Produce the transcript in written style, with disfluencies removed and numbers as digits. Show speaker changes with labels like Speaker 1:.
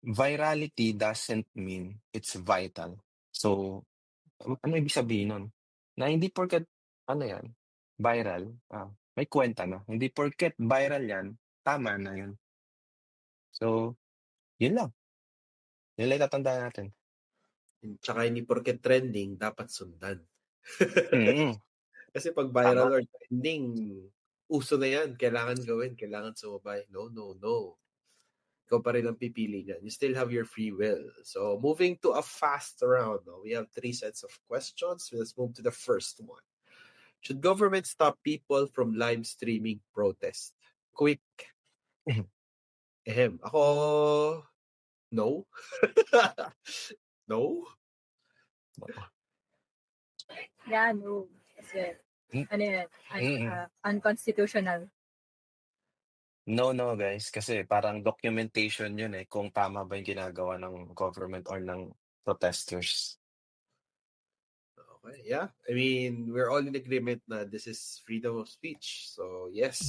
Speaker 1: virality doesn't mean it's vital. So, ano ibig sabihin nun? Na hindi porket ano yan, viral, may kuwenta na. Hindi porket viral yan, tama na yun. So, yun lang. Yun lang tatandaan natin.
Speaker 2: Tsaka hindi porket trending dapat sundan.
Speaker 1: Mm,
Speaker 2: Kasi 'pag
Speaker 1: tama.
Speaker 2: viral or trending, uso na 'yan, kailangan gawin, kailangan sumabay. No, no, no. Ikaw pa rin ang pipili niyan. You still have your free will. So, moving to a fast round. No? We have 3 sets of questions. Let's move to the first one. Should government stop people from live streaming protest? Quick. Ako, no. No?
Speaker 3: Yeah, no. Kasi,
Speaker 1: Hmm,
Speaker 3: ano yan,
Speaker 1: mm.
Speaker 3: unconstitutional.
Speaker 1: No, guys, kasi parang documentation yun, kung tama ba yung ginagawa ng government or ng protesters.
Speaker 2: Okay, yeah. I mean, we're all in agreement na this is freedom of speech. So, yes.